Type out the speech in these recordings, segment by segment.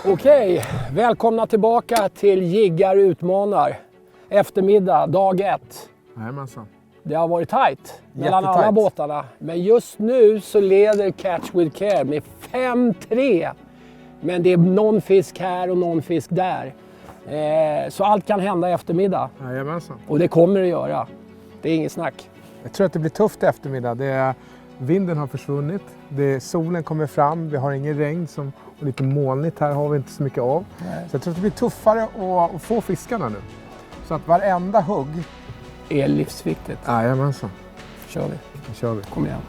Okej, välkomna tillbaka till Jiggar utmanar. Eftermiddag, dag 1. Jajamensan. Det har varit tajt mellan alla Jättetajt. båtarna. Men just nu så leder Catch with Care med 5-3. Men det är någon fisk här och någon fisk där. Så allt kan hända i eftermiddag. Jajamensan. Och det kommer det göra. Det är inget snack. Jag tror att det blir tufft i eftermiddag. Vinden har försvunnit. Solen kommer fram. Vi har ingen regn och lite molnigt här har vi inte så mycket av. Nej. Så jag tror att det blir tuffare att få fiskarna nu. Så att varenda hugg... Det är livsviktigt. Jajamensan. Kör vi. Då kör vi. Kom igen.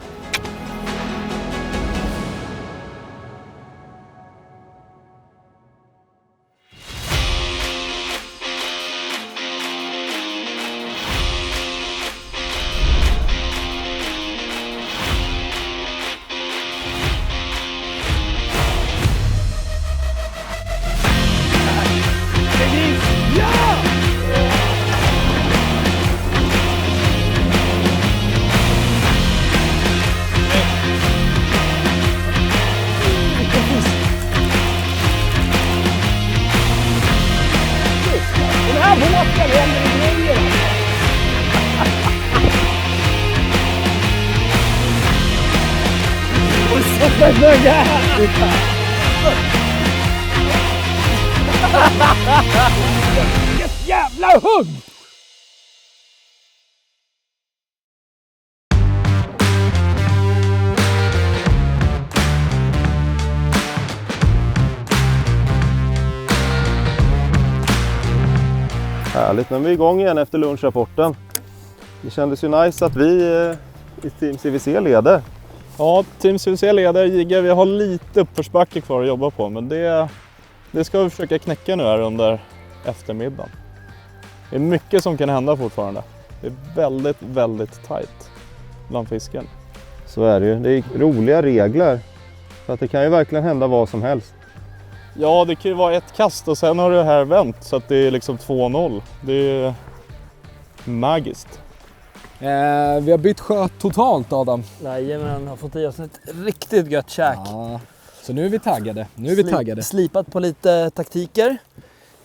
Den här båten händer det grejer. Och så försöker vilket jävla hugg! Härligt, men vi är igång igen efter lunchrapporten. Det kändes ju nice att vi i Team CVC leder. Ja, Team CVC leder Jiggar. Vi har lite uppförsbacke kvar att jobba på, men det ska vi försöka knäcka nu här under eftermiddagen. Det är mycket som kan hända fortfarande. Det är väldigt, väldigt tajt bland fisken. Så är det ju. Det är roliga regler. Så att det kan ju verkligen hända vad som helst. Ja, det kan ju vara ett kast och sen har det här vänt så att det är liksom 2-0. Det är magiskt. Vi har bytt sjö totalt, Adam. Jajamän, har fått i oss ett riktigt gött käk. Ja, så nu är vi taggade. Slipat på lite taktiker.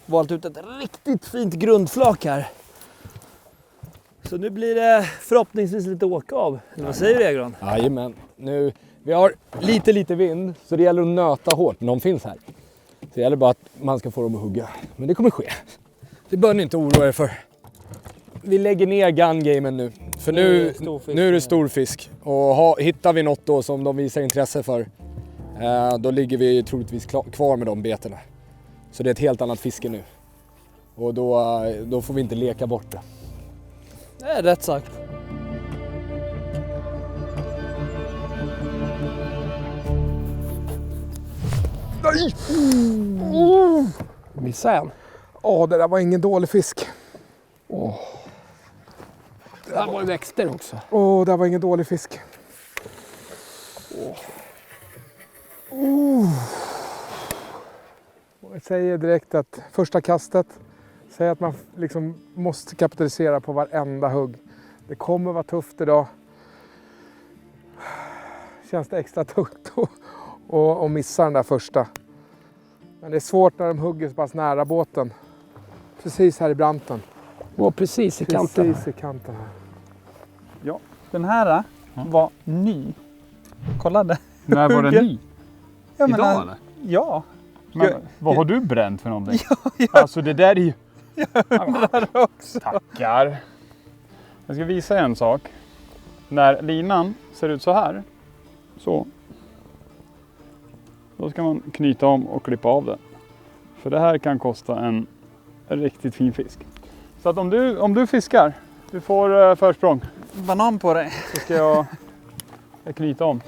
Valt ut ett riktigt fint grundflak här. Så nu blir det förhoppningsvis lite åka av. Vad säger du, Egron? Jajamän. Nu, vi har lite vind, så det gäller att nöta hårt. De finns här. Så det gäller bara att man ska få dem att hugga. Men det kommer ske. Det bör ni inte oroa er för. Vi lägger ner gun-gamen nu. För nu är det stor fisk. Och hittar vi något då som de visar intresse för, då ligger vi troligtvis kvar med de beterna. Så det är ett helt annat fiske nu. Och då får vi inte leka bort det. Det är rätt sagt. Nej! Missa en. Det där var ingen dålig fisk. Där var det växter också. Det där var ingen dålig fisk. Jag säger direkt att första kastet, säger att man liksom måste kapitalisera på varenda hugg. Det kommer vara tufft idag. Känns det extra tufft att missa den där första. Men det är svårt när de hugger så pass nära båten. Precis här i branten. Precis i kanten. Precis i kanten här. Ja, den här var ny. Kollade. När var den ny? Ja, idag eller? Ja. Men, vad har du bränt för någonting? Ja. Alltså det där är ju... Jag undrar också. Tackar. Jag ska visa en sak. När linan ser ut så här. Så. Då ska man knyta om och klippa av den. För det här kan kosta en riktigt fin fisk. Så att om du fiskar, du får försprång. Banan på dig. Så ska jag knyta om.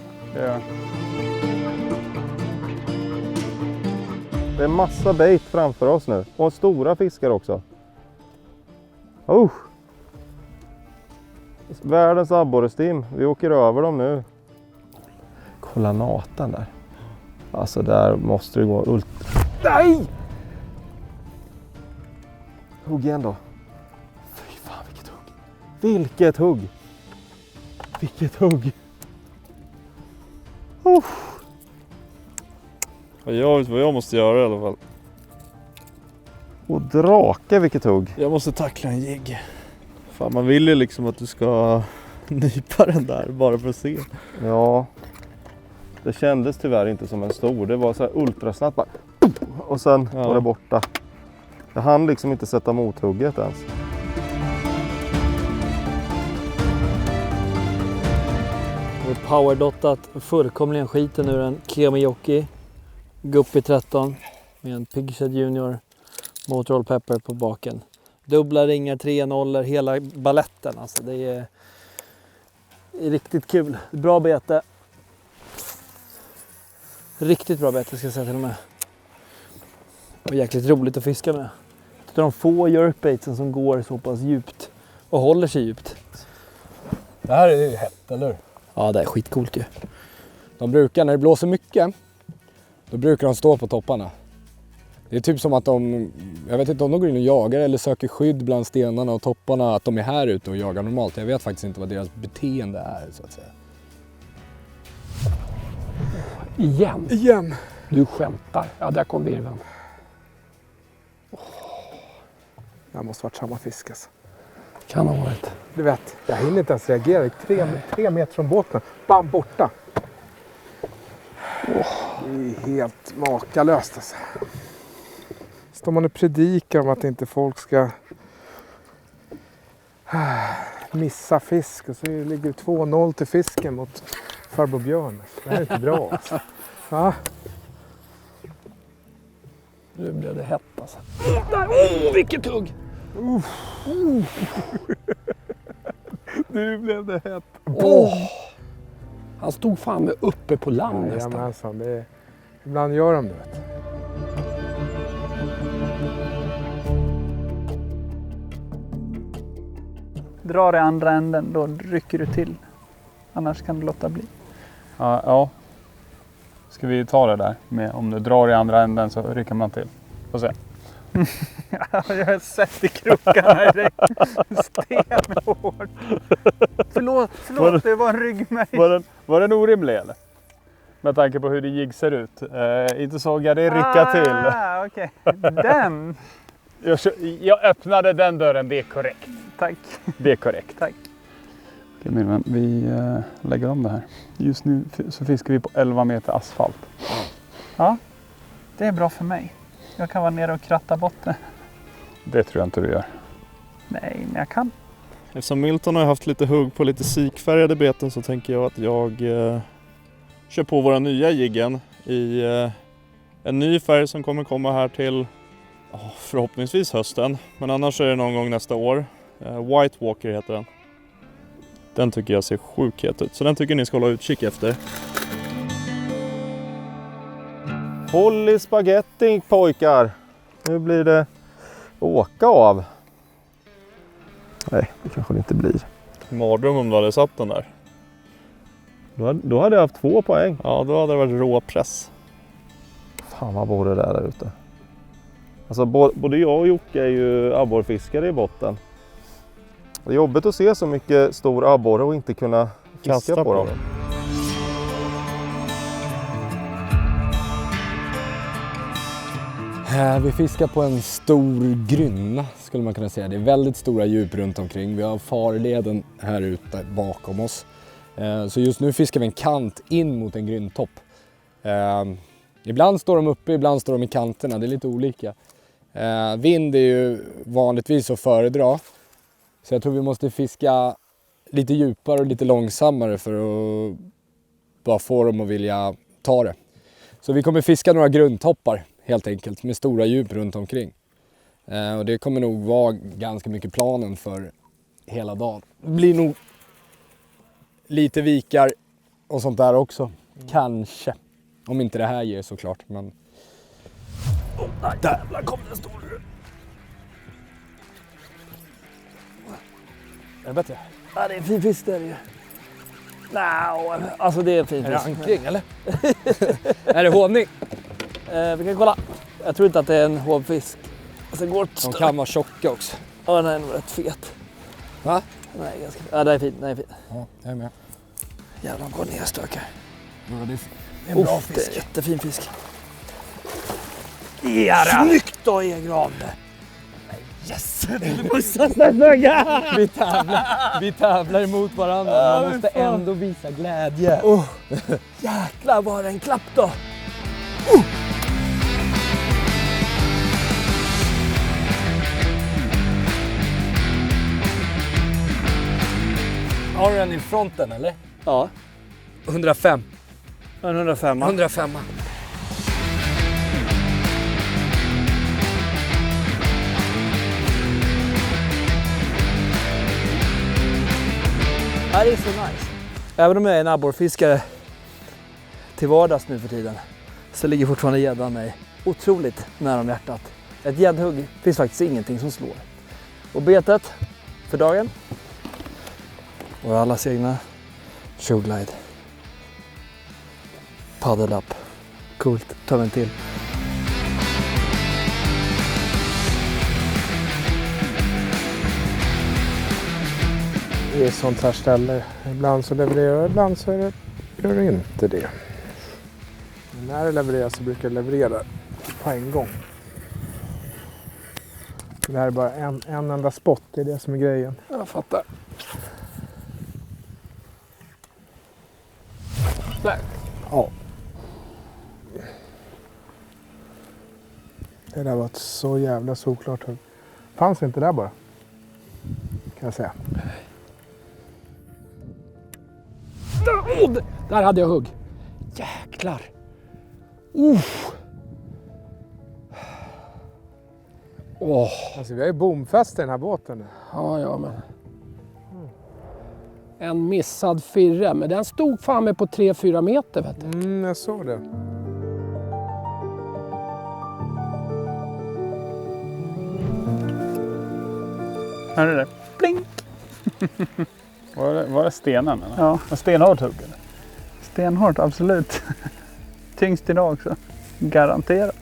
Det är massa bait framför oss nu. Och stora fiskar också. Världens abborrestim. Vi åker över dem nu. Kolla natan där. Alltså där måste det gå Nej! Hugg igen då. Fy fan vilket hugg. Vilket hugg. Vilket hugg. Jag vet vad jag måste göra i alla fall. Och drake, vilket hugg. Jag måste tackla en jigg. Fan, man vill ju liksom att du ska nypa den där bara för att se. Ja. Det kändes tyvärr inte som en stor. Det var så här ultrasnabbt bara. Och sen var det borta. Jag hann liksom inte sätta mothugget ens. Vi har powerdottat fullkomligen skiten ur en Kiyomiyoki Guppy 13 med en Pigshead Junior Motorola Pepper på baken. Dubbla ringar, 3-0, hela balletten. Alltså det är riktigt kul. Bra bete. Riktigt bra bete ska jag säga till och med. Och jäkligt roligt att fiska med. Det är de få jerkbaitsen som går så pass djupt och håller sig djupt. Det här är ju hett, eller hur? Ja, det är skitcoolt ju. De brukar, när det blåser mycket, då brukar de stå på topparna. Det är typ som att jag vet inte om de går in och jagar eller söker skydd bland stenarna och topparna, att de är här ute och jagar normalt. Jag vet faktiskt inte vad deras beteende är, så att säga. Igen. Du skämtar. Ja, där kom virveln. Det här måste varit samma fisk alltså. Kan ha varit. Du vet, jag hinner inte ens reagera. 3 meter från båten. Bam, borta. Det är helt makalöst alltså. Står man och predikar om att inte folk ska missa fisk och så ligger det 2-0 till fisken mot farbror Björn. Det här är inte bra alltså. Ja. Nu blev det hett alltså. Vilket hugg! Nu blev det hett. Han stod fan med uppe på land nästan. Jajamensan, ibland gör de det. Vet du. Drar i andra änden, då rycker du till. Annars kan du låta bli. Ja. Ska vi ta det där med om du drar i andra änden så rycker man till. Får se. Jag har sett i krokarna direkt. Stenhårt. Förlåt, det var en ryggmärg. Var den orimlig eller? Med tanke på hur din jigg ser ut. Inte såg jag det rycka till. Okej. Den. Jag öppnade den dörren, det är korrekt. Tack. Det är korrekt. Tack. Okej, min vän, vi lägger om det här. Just nu så fiskar vi på 11 meter asfalt. Ja, det är bra för mig. Jag kan vara nere och kratta botten. Det tror jag inte du gör. Nej, men jag kan. Eftersom Milton har haft lite hugg på lite sikfärgade beten så tänker jag att jag kör på våra nya jiggen i en ny färg som kommer komma här till förhoppningsvis hösten. Men annars är det någon gång nästa år. White Walker heter den. Den tycker jag ser sjukt het ut. Så den tycker ni ska hålla utkik efter. Håll i spagetti pojkar. Nu blir det åka av. Nej, det kanske det inte blir. Mardröm om du hade satt den där. Då hade jag haft 2 poäng. Ja, då hade det varit råpress. Fan vad bor det där ute. Alltså både jag och Jocke är ju abborrfiskare i botten. Det är jobbigt att se så mycket stor abborre och inte kunna kasta på dem. Vi fiskar på en stor grynna skulle man kunna säga. Det är väldigt stora djup runt omkring. Vi har farleden här ute bakom oss. Så just nu fiskar vi en kant in mot en gryntopp. Ibland står de uppe, ibland står de i kanterna. Det är lite olika. Vind är ju vanligtvis att föredra. Så jag tror vi måste fiska lite djupare och lite långsammare för att bara få dem att vilja ta det. Så vi kommer fiska några grundtoppar helt enkelt med stora djup runt omkring. Och det kommer nog vara ganska mycket planen för hela dagen. Det blir nog lite vikar och sånt där också. Kanske. Om inte det här ger såklart. Men... Jävlar kom den stor. Är det bättre? Ja, det är en fin fisk där ju. Alltså det är en fin fisk. Är det ankring eller? Är det håvning? Vi kan kolla. Jag tror inte att det är en hovfisk. Alltså, De kan vara tjocka också. Ja, den är nog rätt fet. Va? Nej, ganska... Ja, det är fint. Det är fint. Ja, jag är med. Jävlar, de går ner och stökar. Ja, det är en bra fisk. Det är jättefin fisk. Snyggt då, Egrad! Yes! Vi tävlar emot varandra. Man måste ändå visa glädje. Jäklar, var det en klapp då! Har du den i fronten eller? Ja, 105. en 105. 105. Ja, det är så nice. Även om jag är en abborrfiskare till vardags nu för tiden så ligger fortfarande gäddan mig otroligt nära om hjärtat. Ett gäddhugg finns faktiskt ingenting som slår. Och betet för dagen var allas egna Showglide. Paddle up. Coolt, tar vi en till. Det är ett sånt här ställe. Ibland så levererar det, ibland så gör det inte det. Men när det levererar så brukar det leverera på en gång. Det här är bara en enda spot, det är det som är grejen. Jag fattar. Där. Ja. Det där var ett så jävla såklart hugg. Fanns inte där bara. Kan jag säga. Där hade jag hugg. Jäklar. Alltså vi har ju bomfäst i den här båten nu. Ja, men. En missad firre, men den stod fan med på 3-4 meter, vet du. Jag såg det. Här är det. Pling! Var det stenen eller? Ja. Var stenhårt hugg eller? Stenhårt, absolut. Tyngst idag också. Garanterat.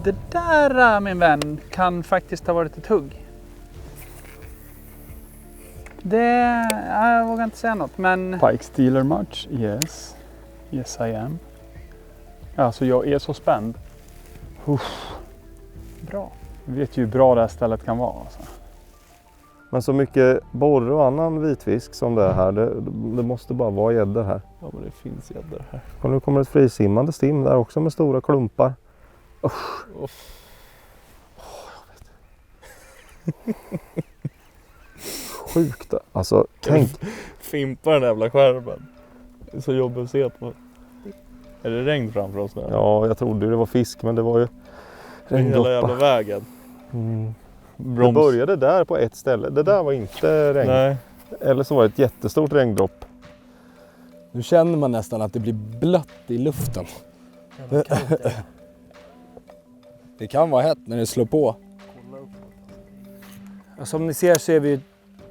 Det där, min vän, kan faktiskt ha varit ett hugg. Jag vågar inte säga något, men... Pike Stealer Match? Yes. Yes I am. Alltså jag är så spänd. Bra. Jag vet ju hur bra det här stället kan vara. Alltså. Men så mycket borre och annan vitfisk som det är här, det måste bara vara gäddor här. Ja, men det finns gäddor här. Och nu kommer ett frisimmande stim där också med stora klumpar. Jag vet. Sjukt. Alltså, tänk. Fimpa den där jävla skärmen. Det är så jobbigt att se på. Är det regn framför oss nu? Ja, jag trodde det var fisk, men det var ju regndroppar. Hela jävla vägen. Det började där på ett ställe. Det där var inte regn. Nej. Eller så var det ett jättestort regndropp. Nu känner man nästan att det blir blött i luften. Det kan vara hett när det slår på. Som ni ser så är vi ett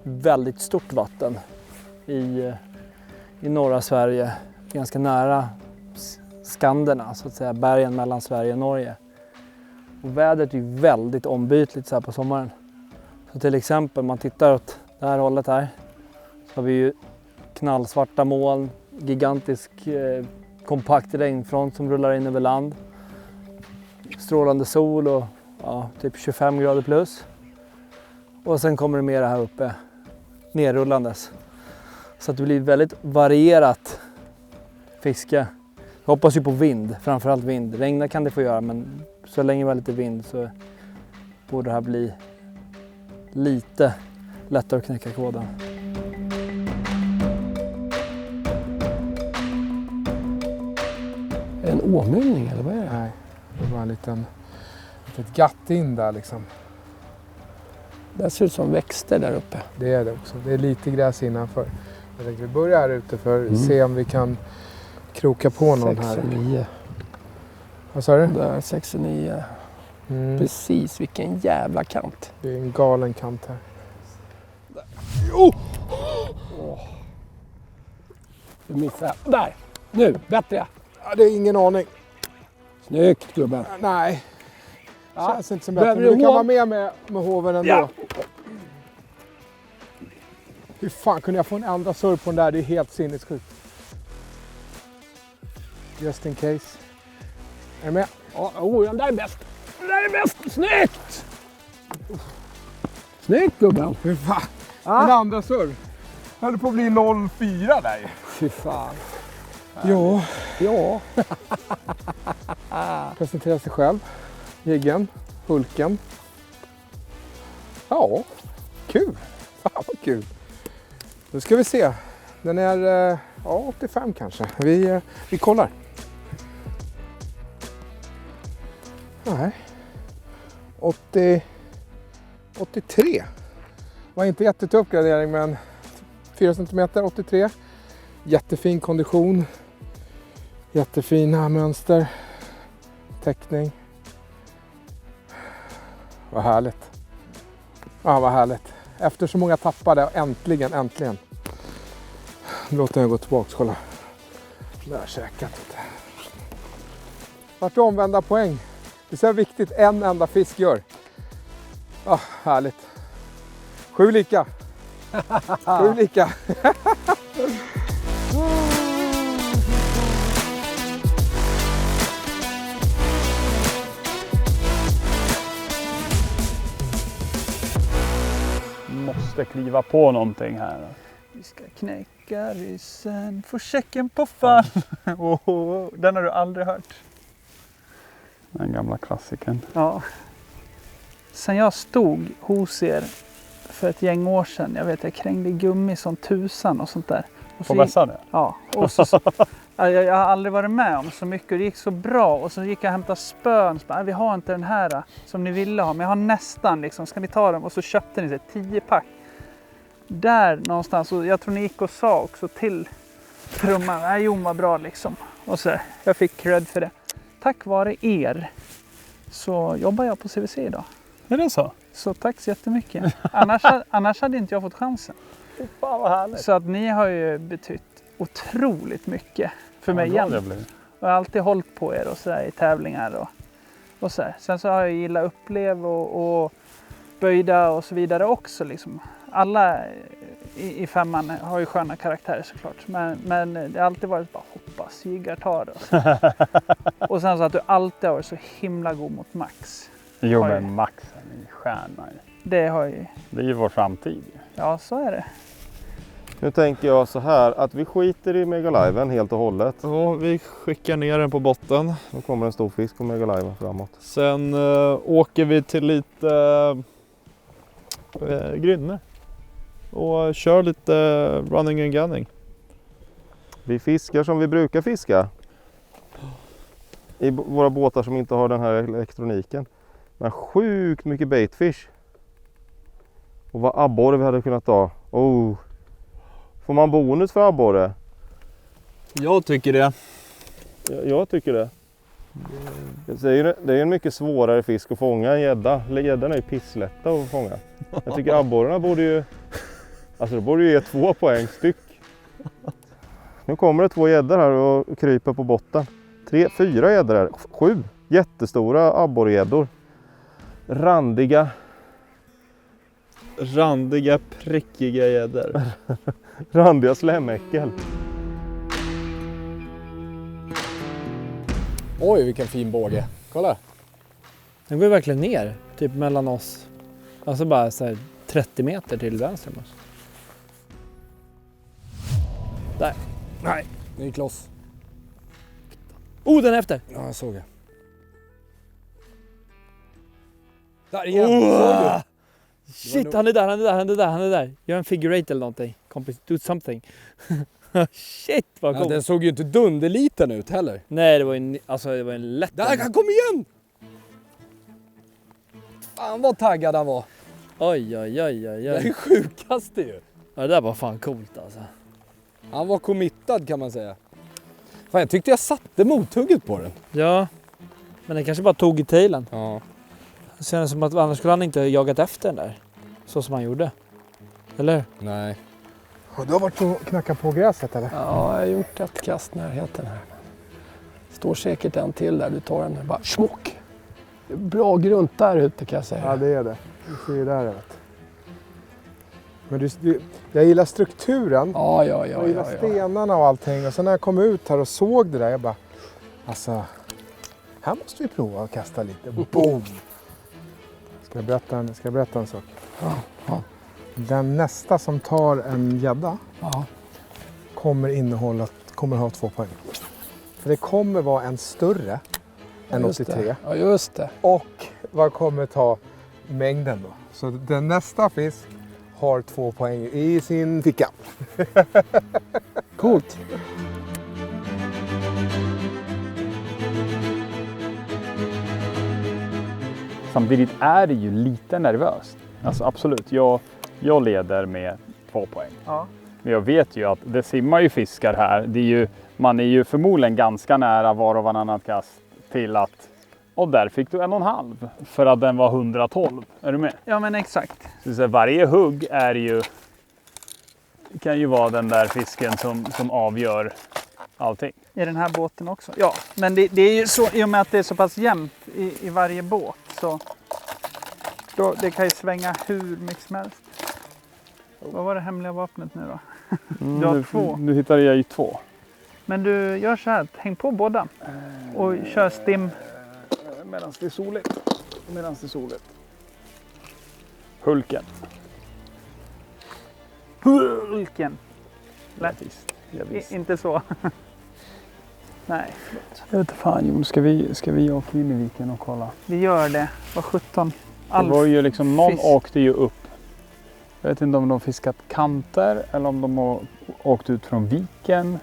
väldigt stort vatten i norra Sverige. Ganska nära Skanderna, så att säga, bergen mellan Sverige och Norge. Och vädret är ju väldigt ombytligt så här på sommaren. Så till exempel om man tittar åt det här hållet här så har vi ju knallsvarta moln, gigantisk kompakt regnfront som rullar in över land. Strålande sol och typ 25 grader plus. Och sen kommer det mer här uppe, nerrullandes. Så att det blir väldigt varierat fiske. Jag hoppas ju på vind, framförallt vind. Regna kan det få göra, men så länge det var lite vind så borde det här bli lite lättare att knäcka koden. En åmyllning eller vad är det? Nej, det var en litet gatt in där liksom. Det ser ut som växter där uppe. Det är det också. Det är lite gräs innanför. Jag tänkte vi börjar här ute för att se om vi kan kroka på någon här. 6-9. Vad sa du? Där, 6-9. Precis, vilken jävla kant. Det är en galen kant här. Du missade. Där! Nu, bättre! Ja, det är ingen aning. Snyggt gubben. Nej, Ja. känns inte som bättre. Behöver Men du du kan hov? vara med hoven ändå. Ja. Hur fan kunde jag få en andra surr på den där? Det är helt sinnessjukt. Just in case. Är du med? Ja, den där är bäst. Den där är bäst. Snyggt! Snyggt gubben. Fy fan. En andra surr. Höll på att bli 0,4 där. Fy fan. Ja. Ja. Presentera sig själv. Jiggen. Hulken. Ja. Kul. Fan vad kul. Nu ska vi se. Den är 85 kanske. Vi kollar. Nej. 83. Var inte jättetuff gradering men 4 cm 83. Jättefin kondition. Jättefina mönster. Teckning. Vad härligt. Ja, vad härligt. Efter så många tappade, äntligen. Låt den gå tillbaka, kolla. Där käkat. Vart omvända poäng. Det är så viktigt en enda fisk gör. Ja, härligt. 7 lika. 7 lika. Måste kliva på någonting här. Vi ska knäcka ryssen, få checken på fall. Den har du aldrig hört. Den gamla klassikern. Ja. Sen jag stod hos er för ett gäng år sedan. Jag krängde gummi som tusan och sånt där. Och På mässan? Ja. Och så, jag har aldrig varit med om så mycket och det gick så bra. Och så gick jag och hämtade spön. Så bara, vi har inte den här som ni ville ha. Men jag har nästan liksom. Ska ni ta den? Och så köpte ni 10 pack. Där någonstans. Och jag tror ni gick och sa också till trumman. Jon var bra liksom. Och så jag fick cred för det. Tack vare er så jobbar jag på CVC idag. Är det så? Så tack så jättemycket. Annars hade inte jag fått chansen. Fan vad härligt. Så att ni har ju betytt otroligt mycket för mig igen. Och jag har alltid hållit på er och så där, i tävlingar och så här. Sen så har jag gillat upplev och böjda och så vidare också. Liksom. Alla i femman har ju sköna karaktärer såklart. Men det har alltid varit bara hoppas, jiggar tar det. Och sen så att du alltid har varit så himla god mot Max. Jo men Max är en stjärna. Det har ju... Det är ju vår framtid. Ja, så är det. Nu tänker jag så här att vi skiter i Megaliven helt och hållet. Ja, vi skickar ner den på botten. Nu kommer en stor fisk på Megaliven framåt. Sen åker vi till lite grynne. Och kör lite running and gunning. Vi fiskar som vi brukar fiska. I våra båtar som inte har den här elektroniken. Men sjukt mycket baitfish. Och vad abborre vi hade kunnat ta. Oh. Får man bonus för abborre? Jag tycker det. Jag tycker det. Det är en mycket svårare fisk att fånga än gädda. Gäddan är ju pisslätta att fånga. Jag tycker abborrarna borde ju... Alltså det borde ju ge 2 poäng styck. Nu kommer det 2 gäddor här och kryper på botten. 4 gäddor här. 7 jättestora abborrgäddor. Randiga, prickiga gäddor. randiga slämäckel. Oj, vilken fin båge. Kolla. Den går verkligen ner, typ mellan oss. Alltså bara så här 30 meter till vänster om oss. Där. Nej, den gick loss. Oh, den är efter! Ja, jag såg det. Där igen! Såg du? Shit, han är där. Gör en figure eight eller någonting. Kompis, do something. Shit, vad Ja, coolt. den såg ju inte dunderliten ut heller. Nej, det var en lätt... Där, han kom igen! Fan vad taggad han var. Oj. Det är det sjukaste ju. Ja, det där var fan coolt alltså. Han var committad kan man säga. Fan, jag tyckte jag satte mothugget på den. Ja, men den kanske bara tog i tailen. Ja. Det känns som att annars skulle han inte jagat efter den där. Så som han gjorde. Eller? Nej. Och du har varit och knackat på gräset eller? Ja, jag har gjort ett kast närheten här. Står säkert en till där, du tar den bara smock. Bra grunt där ute kan jag säga. Ja det är det. Du ser ju där vet. Men jag gillar strukturen. Ja. Jag gillar stenarna och allting. Och sen när jag kom ut här och såg det där, jag bara... Alltså... Här måste vi prova att kasta lite. Boom! Ska jag berätta en sak? Ja. Den nästa som tar en gädda Ja. kommer ha 2 poäng. För det kommer vara en större än Just 83. det. Ja, just det. Och vad kommer ta mängden då? Så den nästa fisk har 2 poäng i sin ficka. Coolt. Samtidigt är det ju lite nervöst. Alltså absolut, jag leder med 2 poäng. Ja. Men jag vet ju att det simmar ju fiskar här. Man är ju förmodligen ganska nära var och varannat kast till att och där fick du 1,5 för att den var 112. Är du med? Ja, men exakt. Så varje hugg kan ju vara den där fisken som avgör allting. I den här båten också. Ja, men det är ju så, i och med att det är så pass jämnt i varje båt, så det kan ju svänga hur mycket som helst. Vad var det hemliga vapnet nu då? Du har 2. Nu hittade jag ju 2. Men du gör så här, häng på båda och kör stim. Medan det är soligt. Hulken. Hulken. Lätt. Ja, visst. Inte så. Nej. Jag vet inte fan, Jon, ska vi åka in i viken och kolla? Vi gör det. Vad 17. Det var ju liksom, någon fisk. åkte ju upp. Jag vet inte om de fiskat kanter eller om de har åkt ut från viken.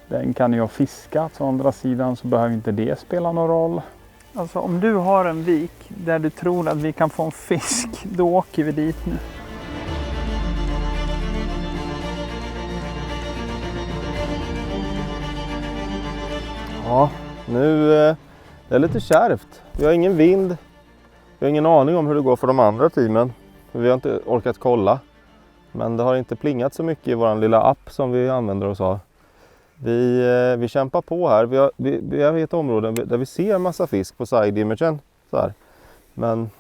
Den kan ju ha fiskat, å andra sidan så behöver inte det spela någon roll. Alltså om du har en vik där du tror att vi kan få en fisk, då åker vi dit nu. Ja, nu det är lite kärvt. Vi har ingen vind. Vi har ingen aning om hur det går för de andra teamen. För vi har inte orkat kolla. Men det har inte plingat så mycket i vår lilla app som vi använder oss av. Vi kämpar på här. Vi har ett område där vi ser en massa fisk på side-imagen. Så här. Men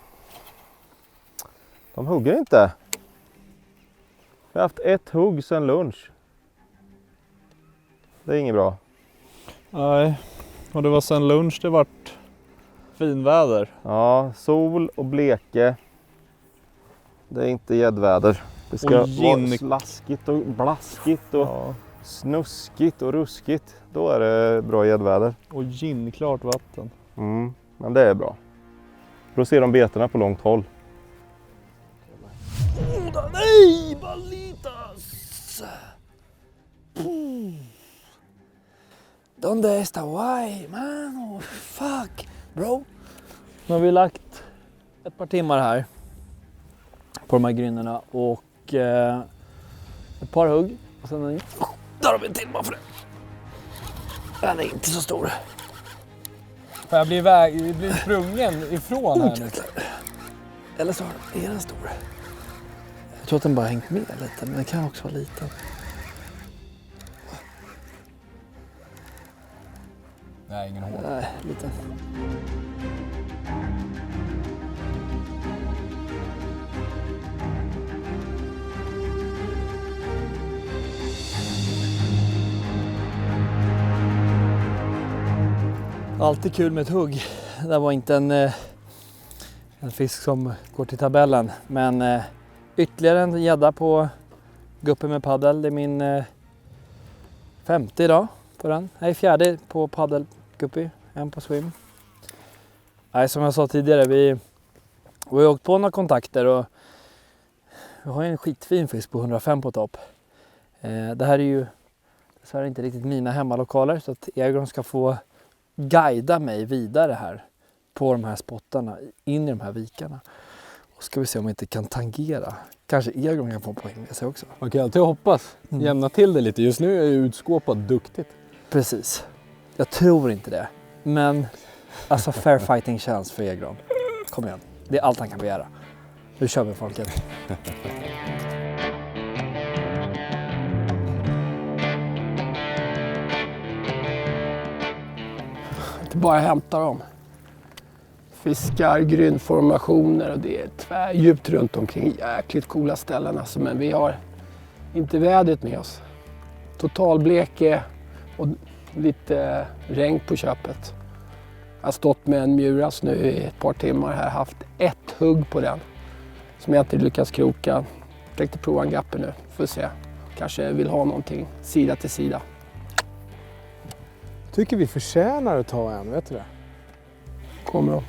de hugger inte. Vi har haft ett hugg sedan lunch. Det är inget bra. Nej, och det var sen lunch det vart finväder. Ja, sol och bleke. Det är inte gäddväder. Det ska vara slaskigt och blaskigt och snuskigt och ruskigt. Då är det bra gäddväder. Och ginklart vatten. Men det är bra. Då ser de betorna på långt håll. Nej, balitas! Donde está why, man? Oh, fuck, bro. Nu har vi lagt ett par timmar här på de här grynnorna och ett par hugg. Och sen där har vi en till bara för det. Den är inte så stor. Jag blir sprungen ifrån här nu. Eller så är den stor. Jag tror att den bara hängt med lite, men den kan också vara liten. Nej, ingen hål. Nej, liten. Alltid kul med ett hugg. Det var inte en fisk som går till tabellen, men ytterligare en gädda på guppen med paddel. Det är min 50 idag på den. Nej, 4:e på paddelguppy, en på swim. Nej, som jag sa tidigare, vi har åkt på några kontakter och vi har en skitfin fisk på 105 på topp. Det här är ju dessvärre inte riktigt mina hemmalokaler, så att Egon ska få guida mig vidare här på de här spottarna, in i de här vikarna. Och ska vi se om vi inte kan tangera. Kanske Egon kan få poäng med sig också. Man kan alltid hoppas. Jämna till det lite. Just nu är jag utskåpat duktigt. Precis. Jag tror inte det. Men alltså fair fighting chance för Egon. Kom igen. Det är allt han kan begära. Nu kör vi, folket. Inte bara hämta dem. Fiskar, grynnformationer och det är tvärdjupt runt omkring. Jäkligt coola ställen alltså, men vi har inte vädret med oss. Totalbleke och lite regn på köpet. Jag har stått med en muras nu i ett par timmar här, haft ett hugg på den som jag inte lyckats kroka. Jag tänkte prova en gapper nu, får se. Kanske vill ha någonting sida till sida. Tycker vi förtjänar att ta en, vet du det? Kommer de.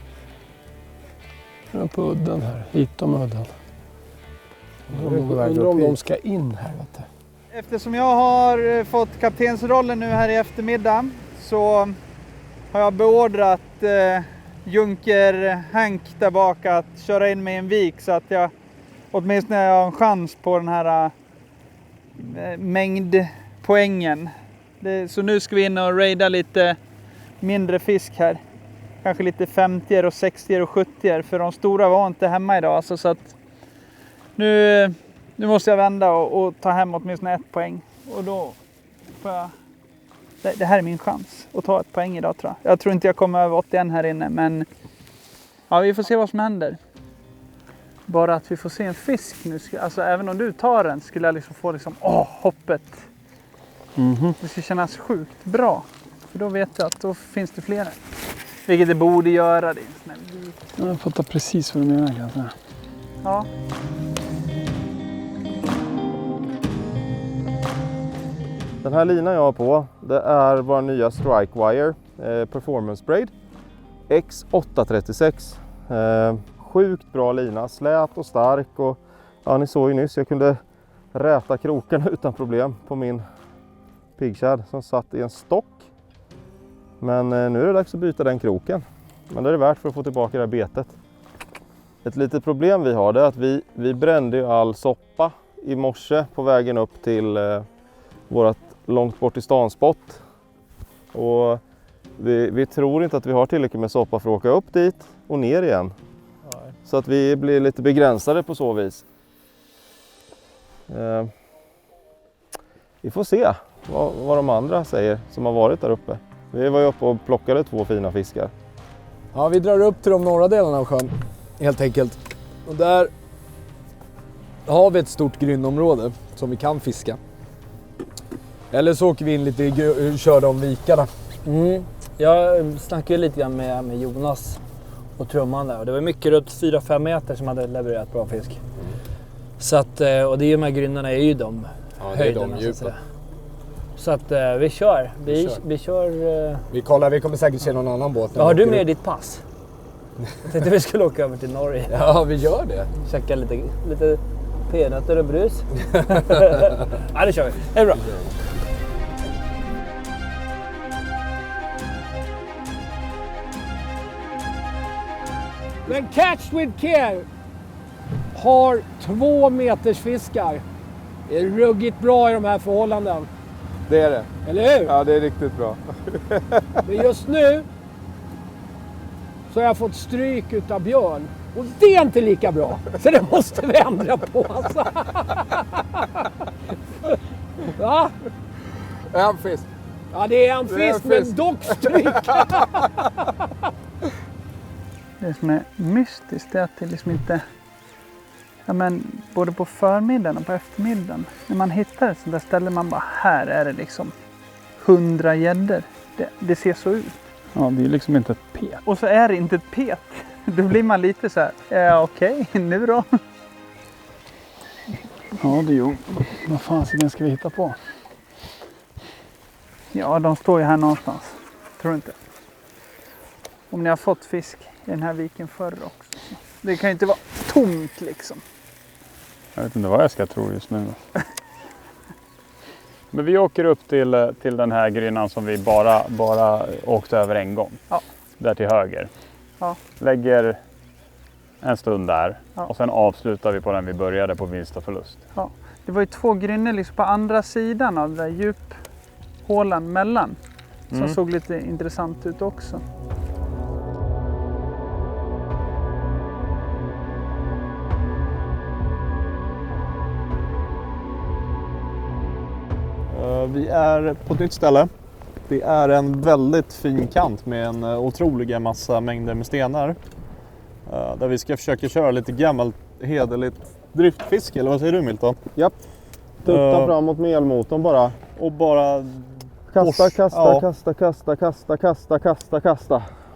Jag är på udden här, hitom udden. Undrar om de ska in här, vet du. Eftersom jag har fått kaptensrollen nu här i eftermiddag så har jag beordrat Junker Hank där bak att köra in mig i en vik så att jag åtminstone har en chans på den här mängdpoängen. Så nu ska vi in och raida lite mindre fisk här. Kanske lite 50 och 60 och 70 för de stora var inte hemma idag. Alltså, så att nu måste jag vända och ta hem åtminstone 1 poäng. Och då får jag... Det här är min chans att ta 1 poäng idag, tror jag. Jag tror inte jag kommer över 81 här inne, men ja, vi får se vad som händer. Bara att vi får se en fisk nu. Alltså även om du tar den skulle jag liksom få hoppet. Det ska kännas sjukt bra. För då vet jag att då finns det flera. Vilket det borde göra. Det är en snäll vik. Jag fattar precis vad du menar, kan jag säga. Ja. Den här linan jag har på, det är vår nya Strikewire Performance Braid X836. Sjukt bra lina, slät och stark, och ja, ni såg ju nyss, jag kunde räta kroken utan problem på min piggshad som satt i en stock. Men nu är det dags att byta den kroken. Men det är det värt för att få tillbaka det här betet. Ett litet problem vi har är att vi brände ju all soppa i morse på vägen upp till vårat långt bort i stan-spot. Och vi tror inte att vi har tillräckligt med soppa för att åka upp dit och ner igen. Nej. Så att vi blir lite begränsade på så vis. Vi får se vad de andra säger som har varit där uppe. Vi var ju uppe och plockade 2 fina fiskar. Ja, vi drar upp till de norra delarna av sjön helt enkelt. Och där har vi ett stort grynnområde som vi kan fiska. Eller så åker vi in lite och kör de vikarna. Jag snackade ju lite grann med Jonas och trumman där. Och det var mycket runt 4-5 meter som hade levererat bra fisk. Så att, och det är ju de här grynnorna är ju de höjderna. Det är de djupa. Så att vi kör. Vi kör. Vi kollar, vi kommer säkert se någon annan båt. Ja, har du med ditt pass? Jag tänkte vi skulle åka över till Norge. Ja, vi gör det. Checka lite penötter och brus. Ja, det kör vi. Det är bra. Men Catch with Care har 2 meters fiskar. Det är ruggigt bra i de här förhållanden. Det är det. Eller hur? Ja, det är riktigt bra. Men just nu så har jag fått stryk utav Björn. Och det är inte lika bra. Så det måste vi ändra på. Alltså. Va? En fisk. Ja, det är en fisk, men dock stryk. Det som är mystiskt är att det liksom inte... Ja, men både på förmiddagen och på eftermiddagen. När man hittar ett sånt där ställe man bara, här är det liksom 100 gäddor. Det ser så ut. Ja, det är liksom inte ett pet. Och så är det inte ett pet. Då blir man lite så här, ja okej, nu då? Ja, det är ju... Vad fan ska vi hitta på? Ja, de står ju här någonstans. Tror du inte? Om ni har fått fisk i den här viken förr också. Det kan ju inte vara tomt liksom. Jag vet inte vad jag ska tro just nu. Men vi åker upp till den här grynnan som vi bara åkte över en gång. Ja. Där till höger. Ja. Lägger en stund där. Ja. Och sen avslutar vi på den vi började på vinst och förlust. Ja. Det var ju 2 grynnor liksom på andra sidan av den där djuphålan mellan. Som såg lite intressant ut också. Vi är på ett nytt ställe. Det är en väldigt fin kant med en otroliga massa mängder med stenar. Där vi ska försöka köra lite gammalt hederligt driftfiske, eller vad säger du Milton? Japp. Tutta framåt med elmotorn bara. Och bara... Kasta.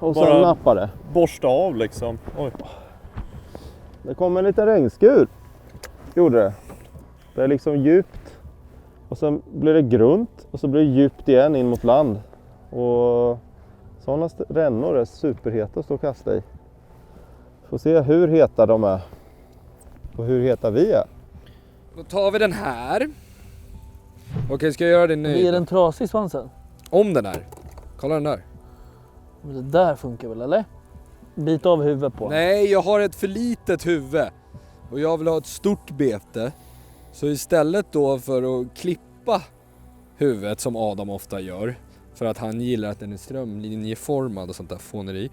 och Bara sen nappar det. borsta av liksom. Oj. Det kom en liten regnskur. Gjorde det. Det är liksom djupt. Och sen blir det grunt. Och så blir det djupt igen in mot land. Och sådana rännor är superheta att stå och kasta i. Får se hur heta de är. Och hur heta vi är. Då tar vi den här. Okej, ska jag göra det nu? Blir den trasig i svansen? Om den är. Kolla den där. Men det där funkar väl, eller? Bit av huvudet på. Nej, jag har ett för litet huvud. Och jag vill ha ett stort bete. Så istället då för att klippa huvudet som Adam ofta gör. För att han gillar att den är strömlinjeformad och sånt där fåneri.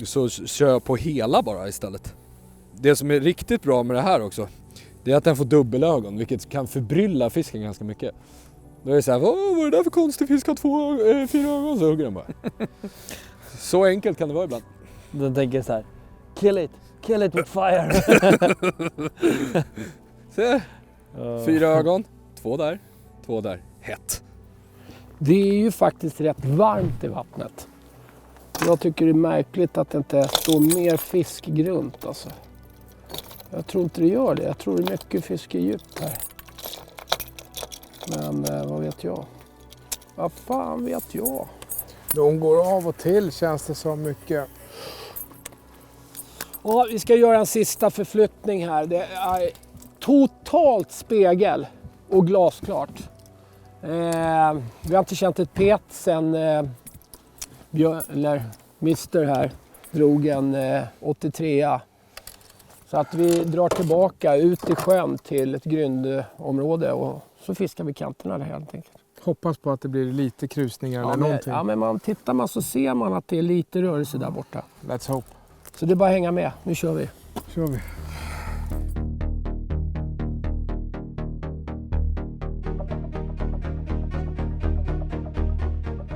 Så kör jag på hela bara istället. Det som är riktigt bra med det här också, det är att den får dubbelögon, vilket kan förbrylla fisken ganska mycket. Då är det så här, vad är det där för konstig fisk har 4 ögon? Så hugger den bara. Så enkelt kan det vara ibland. Den tänker så här: kill it with fire. Se, 4 ögon, 2 där, 2 där, hett. Det är ju faktiskt rätt varmt i vattnet. Jag tycker det är märkligt att det inte står mer fisk grunt alltså. Jag tror inte det gör det. Jag tror det är mycket fisk i djup här. Men vad vet jag? Vad fan vet jag? De går av och till känns det så mycket. Ja, vi ska göra en sista förflyttning här. Det är totalt spegel och glasklart. Vi har inte känt ett pet sen Mr här drog en 83. Så att vi drar tillbaka ut i sjön till ett grundområde och så fiskar vi kanterna där helt enkelt. Hoppas på att det blir lite krusningar eller någonting. Ja, men tittar man så ser man att det är lite rörelse där borta. Let's hope. Så det är bara att hänga med. Nu kör vi. Kör vi.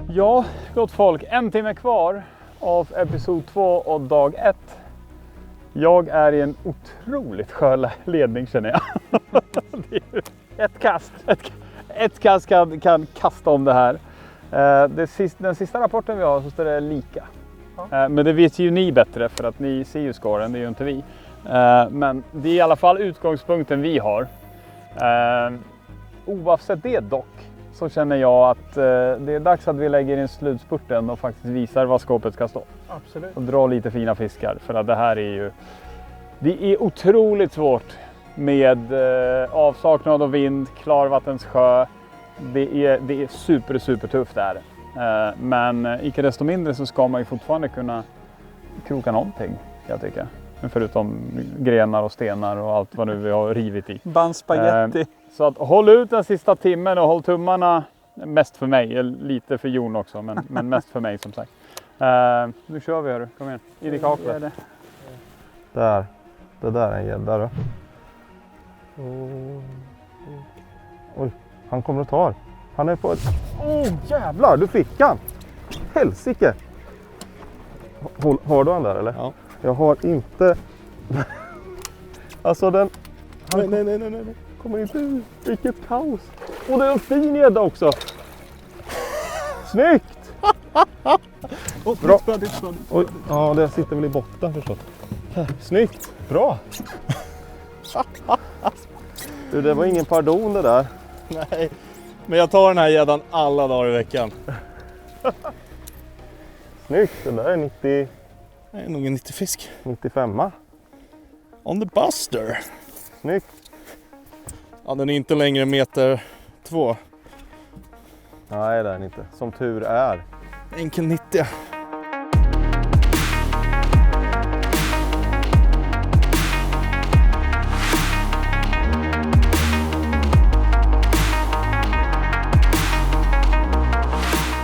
Ja, gott folk. 1 timme kvar av episod 2 och dag 1. Jag är i en otroligt skön ledning känner jag. Det är ett kast. Ett kast kan kasta om det här. Den sista rapporten vi har så står det lika. Men det vet ju ni bättre för att ni ser ju skåren, det är ju inte vi. Men det är i alla fall utgångspunkten vi har. Oavsett det dock så känner jag att det är dags att vi lägger in slutspurten och faktiskt visar vad skåpet ska stå. Absolut. Och dra lite fina fiskar för att det här är ju... Det är otroligt svårt med avsaknad av vind, klarvattenssjö. Det är super tufft där. Men icke desto mindre så ska man ju fortfarande kunna kroka någonting, jag tycker. Förutom grenar och stenar och allt vad nu vi har rivit i. Bandspaghetti. Så att håll ut den sista timmen och håll tummarna. Mest för mig, lite för Jon också, men mest för mig som sagt. Nu kör vi hörru, kom igen. In i kaklet. Där. Det där är en gädda då. Oj, han kommer och tar. Han är på ett... jävlar, du fick han! Helsike! Har du han där eller? Ja. Jag har inte... Alltså den... Nej. Kommer inte ut. Vilket kaos. Och det är en fin gädda också. Snyggt! Bra. Oj, ja, det sitter väl i botten förstås. Snyggt. Bra. Du, det var ingen pardon det där. Nej, men jag tar den här gäddan alla dagar i veckan. Snyggt, det där är 90... Det är nog en 90-fisk. 95. On the Buster. Snyggt. Ja, den är inte längre 1,2 meter. Nej, det är den inte. Som tur är. Enkel 90.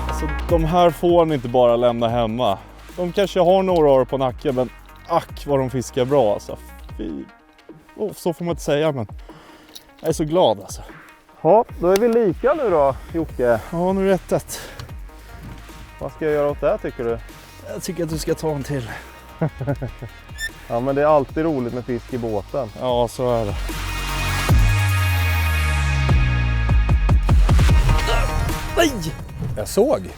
Alltså, de här får ni inte bara lämna hemma. De kanske har några år på nacken, men ack vad de fiskar bra alltså. Fy. Så får man inte säga, men jag är så glad alltså. Ja, då är vi lika nu då, Jocke. Ja, nu är det 1-1. Vad ska jag göra åt det tycker du? Jag tycker att du ska ta en till. Ja, men det är alltid roligt med fisk i båten. Ja, så är det. Nej! Jag såg.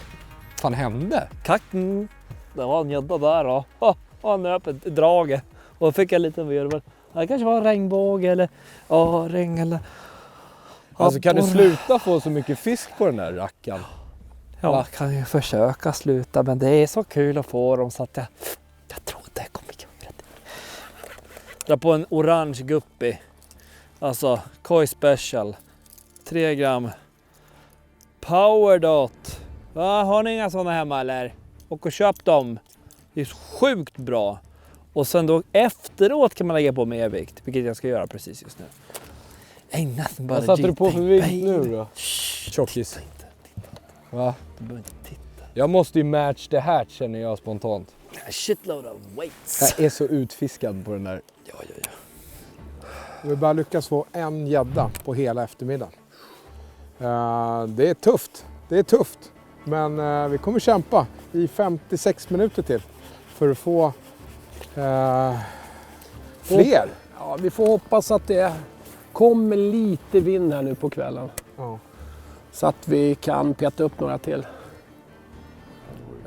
fan hände? Kacken. Det var en gädda där då. Han nöp ett drag. Och då fick jag en liten virvel. Det kanske var en regnbåge eller ring eller... Alltså kan du sluta få så mycket fisk på den där rackan? Ja, jag kan ju försöka sluta, men det är så kul att få dem så att jag tror inte jag kommer göra det. Dra på en orange guppy. Alltså Koi Special. 3 gram. Powerdot. Va, har ni inga sådana hemma eller? Och köp dem. Det är sjukt bra. Och sen då efteråt kan man lägga på mer vikt, vilket jag ska göra precis just nu. Ain't nothing but Vad satte du på för vikt baby. nu då? Tjockis. Titta inte. Va? Du behöver inte titta. Jag måste ju match the hatch känner jag spontant. A shitload of weights. Jag är så utfiskad på den där. Ja. Vi bara lyckas få en gädda på hela eftermiddagen. Det är tufft. Det är tufft. Men vi kommer kämpa i 56 minuter till för att få fler. Ja, vi får hoppas att det kommer lite vind här nu på kvällen. Ja. Så att vi kan peta upp några till.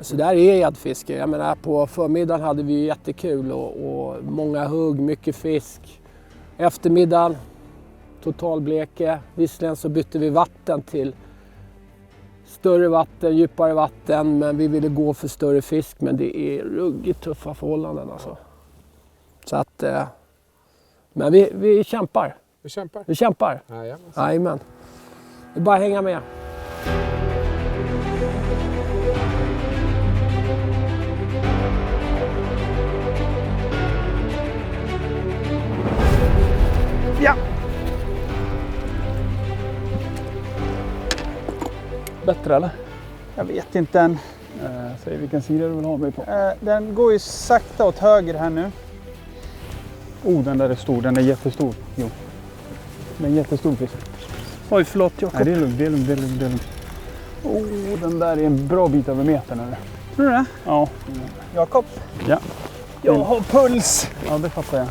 Så där är gäddfiske. Jag menar på förmiddagen hade vi jättekul och många hugg, mycket fisk. Eftermiddagen, totalbleke. Visserligen så bytte vi vatten till större vatten, djupare vatten. Men vi ville gå för större fisk. Men det är ruggigt tuffa förhållanden alltså. Så att, men vi kämpar. Vi kämpar. Vi kämpar. Jajamän. Det är bara att hänga med. Ja! Bättre eller? Jag vet inte än. Säg vilken sida du vill ha mig på. Den går ju sakta åt höger här nu. Den där är stor. Den är jättestor. Jo. Den är en jättestor fisk. Oj, förlåt Jakob. Nej, det är lugnt. Den där är en bra bit över metern. Eller? Tror du det? Ja. Jakob? Ja. Jag har puls. Ja, det fattar jag.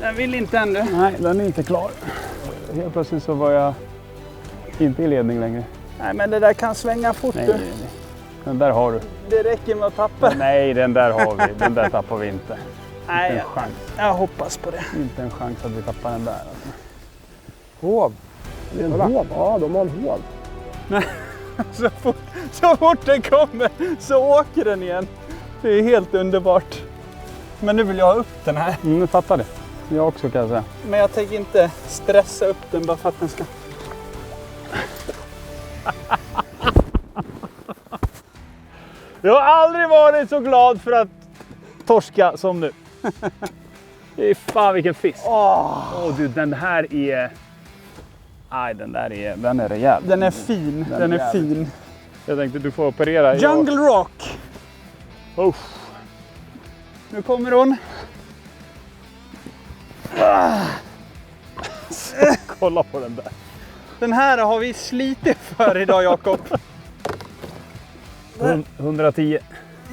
Den vill inte ännu. Nej, den är inte klar. Helt plötsligt så var jag inte i ledning längre. Nej, men det där kan svänga fort. Nej. Den där har du. Det räcker med att tappa. Nej, den där har vi. Den där tappar vi inte. Nej, Inte en chans. jag hoppas på det. Inte en chans att vi tappar den där. Alltså. Hov. Det är en hov. Ja, de har en hov. Så fort den kommer så åker den igen. Det är helt underbart. Men nu vill jag ha upp den här. Nu fattar det. Jag också kan jag säga. Men jag tänker inte stressa upp den bara för att den ska... Jag har aldrig varit så glad för att torska som nu. Det är fan vilken fisk. Du, den här är... Nej, den är rejäl. Den är fin. Den är fin. Jag tänkte du får operera. Jungle Rock. Nu kommer hon. Kolla på den där. Den här har vi slitit för idag, Jakob. 110.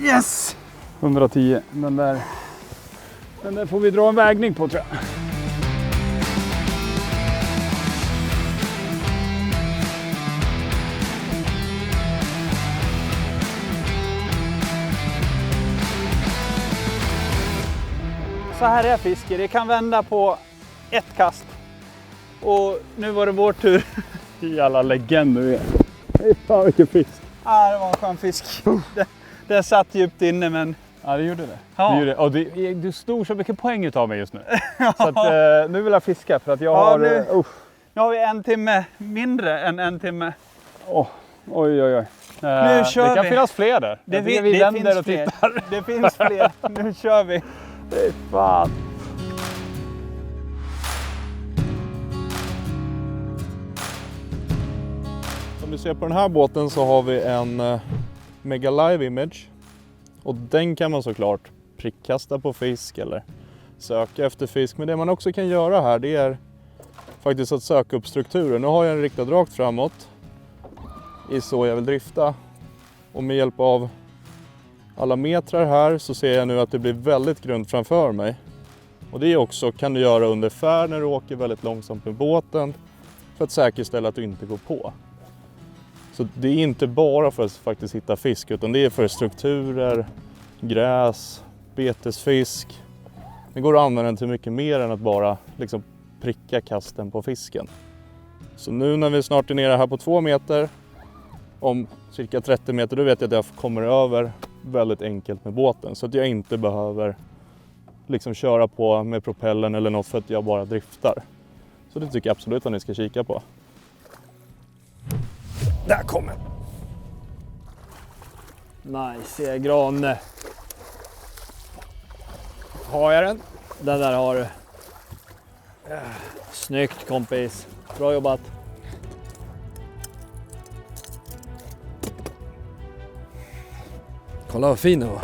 Yes! 110. Den där får vi dra en vägning på, tror jag. Så här är fiske. Det kan vända på ett kast. Och nu var det vår tur. Jävla legend du är. Hej fan vilken fisk. Ja, det var en skön fisk. Den satt djupt inne, men... Ja, det gjorde det. Ja. Det gjorde det. Och du stod så mycket poäng utav mig just nu. Så att, nu vill jag fiska för att jag Ja, har... nu har vi en timme mindre än en timme. Oj. Nu kör det kan vi. finnas fler där. Det vi finns vänder och fler. tittar. Det finns fler. Nu kör vi. Fan. Som du ser på den här båten så har vi en Mega Live Image. Och den kan man såklart prickkasta på fisk eller söka efter fisk. Men det man också kan göra här, det är faktiskt att söka upp strukturen. Nu har jag den riktad rakt framåt i så jag vill drifta. Och med hjälp av alla metrar här så ser jag nu att det blir väldigt grunt framför mig. Och det också kan du göra under färd när du åker väldigt långsamt med båten för att säkerställa att du inte går på. Så det är inte bara för att faktiskt hitta fisk, utan det är för strukturer, gräs, betesfisk. Det går att använda den till mycket mer än att bara liksom pricka kasten på fisken. Så nu när vi snart är nere här på 2 meter, om cirka 30 meter, då vet jag att jag kommer över väldigt enkelt med båten. Så att jag inte behöver liksom köra på med propellen eller något för att jag bara driftar. Så det tycker jag absolut att ni ska kika på. Där kommer. Nice, Grane. Har jag den? Den där har du. Snyggt kompis. Bra jobbat. Kolla vad fin den var.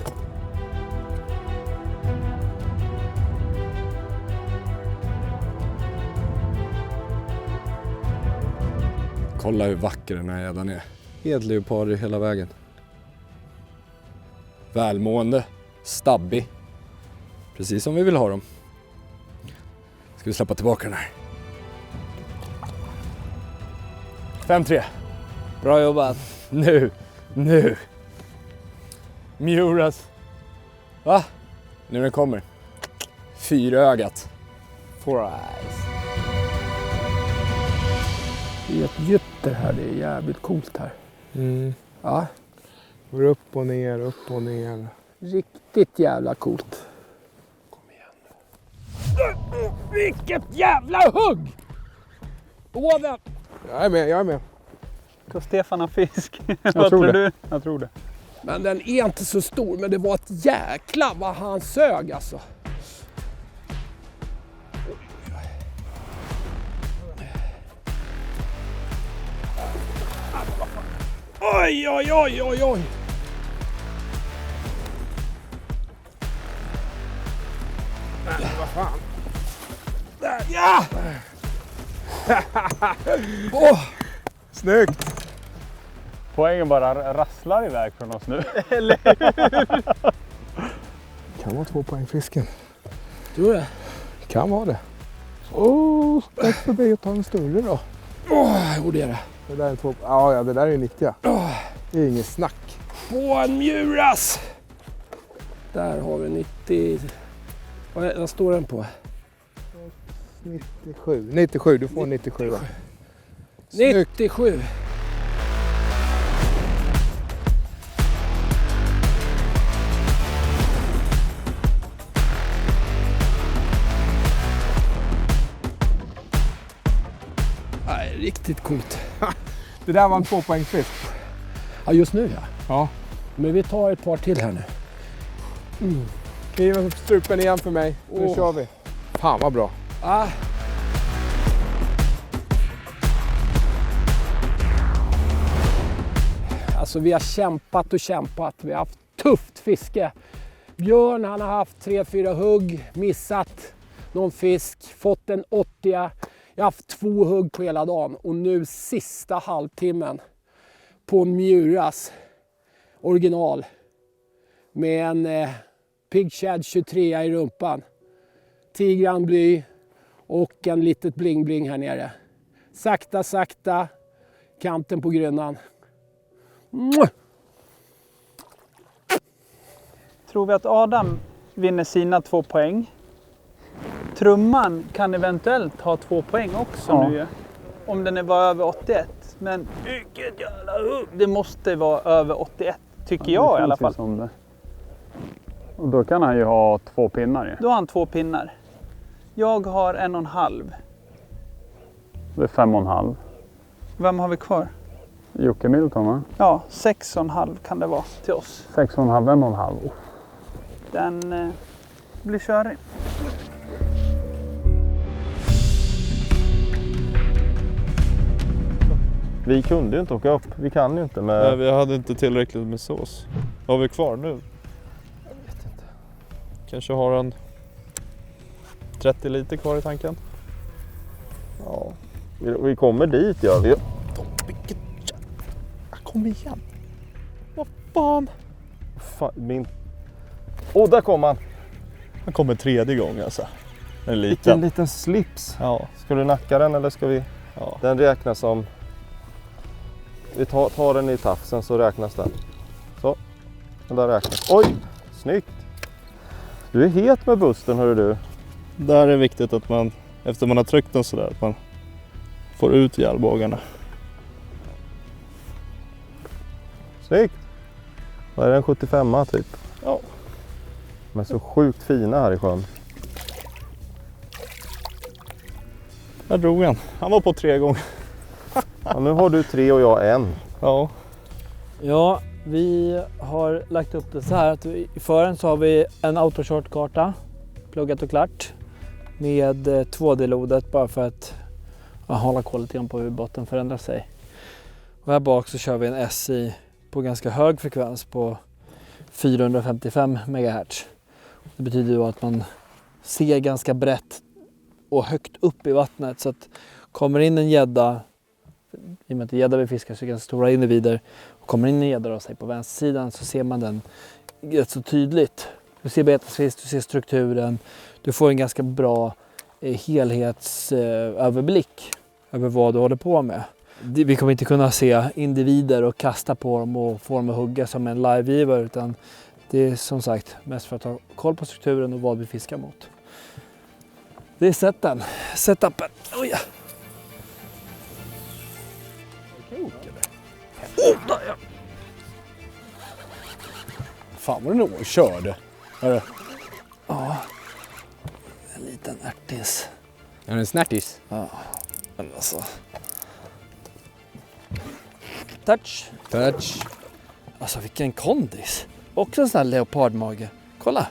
Kolla hur vacker den här gäddan är. Helt leopardrig hela vägen. Välmående, stabbig. Precis som vi vill ha dem. Ska vi släppa tillbaka den här. 5-3. Bra jobbat. Nu. Muras. Va? Nu den kommer. 4-ögat. 4 eyes. Det är ett gytter här, det är jävligt coolt här. Ja, Går upp och ner, upp och ner. riktigt jävla coolt. Kom igen. Vilket jävla hugg! Båda. Jag är med. Ska Stefan ha fisk? Jag Vad tror tror det. du? Jag tror det. Men den är inte så stor, men det var ett jäkla vad han sög alltså. Oj, oj, oj, oj, oj. Vad fan? Där, ja! Snyggt! Poängen bara rasslar iväg från oss nu. Kan vara 2 poäng fisken. Tror du det? Kan vara det. Dags för dig att ta en större då. Jo, det är det. Det där är 2. Ja, det där är 90. Det är inget snack. På en muras! Där har vi 90... Vad står den på? 97, du får 97. 97. Nej, riktigt coolt. Det där var en 2 poäng fisk. Ja, just nu ja. Ja. Men vi tar ett par till här nu. Kniven på strupen igen för mig. Nu kör vi. Fan vad bra. Ah. Alltså vi har kämpat och kämpat. Vi har haft tufft fiske. Björn han har haft 3-4 hugg, missat någon fisk, fått en 80. Jag har haft 2 hugg på hela dagen och nu sista halvtimmen på Muras original med en Pig Shad 23 i rumpan. 10 gram bly och en litet bling-bling här nere. Sakta, kanten på grynnan. Tror vi att Adam vinner sina 2 poäng. Trumman kan eventuellt ha 2 poäng också nu. Om den var över 81. Men vilket jävla hugg! Det måste vara över 81 tycker jag i alla fall. Som det. Och då kan han ju ha 2 pinnar ju. Då har han 2 pinnar. Jag har 1,5. Det är 5,5. Vem har vi kvar? Jocke Milton va? Ja, 6,5 kan det vara till oss. 6,5, 1,5. Den blir körig. Vi kunde ju inte åka upp. Vi kan ju inte med... Nej, vi hade inte tillräckligt med sås. Vad har vi kvar nu? Jag vet inte. Kanske har en 30 liter kvar i tanken. Ja. Vi kommer dit gör vi. Kom igen. Vad fan? Min... där kom han. Han kommer 3:e gång alltså. En Vilken liten. liten slips. Ja. Ska du nacka den eller ska vi... Ja. Den räknas som Vi tar den i tafsen så räknas den. Så, den där räknas. Oj, snyggt! Du är het med busten, hörru du. Där är det viktigt att man, efter man har tryckt den sådär, att man får ut gällbågarna. Snyggt! Vad är det, en 75 typ? Ja. Men så sjukt fina här i sjön. Där drog han. Han var på 3 gånger. Ja, nu har du 3 och jag 1. Ja. Ja, vi har lagt upp det så här att i fören så har vi en autoshort-karta, pluggat och klart, med 2D-lodet bara för att hålla koll lite grann på hur botten förändrar sig. Och här bak så kör vi en SI på ganska hög frekvens på 455 MHz. Det betyder ju att man ser ganska brett och högt upp i vattnet, så att kommer in en gädda, i och med att gädda vi fiskar så är ganska stora individer, och kommer in en gädda av sig på vänstersidan så ser man den rätt så tydligt. Du ser betesfisk, du ser strukturen, du får en ganska bra helhetsöverblick över vad du håller på med. Vi kommer inte kunna se individer och kasta på dem och få dem att hugga som en livegivare, utan det är som sagt mest för att ha koll på strukturen och vad vi fiskar mot. Det är setupen. Oj ja. Där, ja. Fan vad den körde. Hörru. Ja, en liten ärtis. Är det en snärtis? Ja, men alltså. Touch. Alltså vilken kondis. Också en sån här leopardmage. Kolla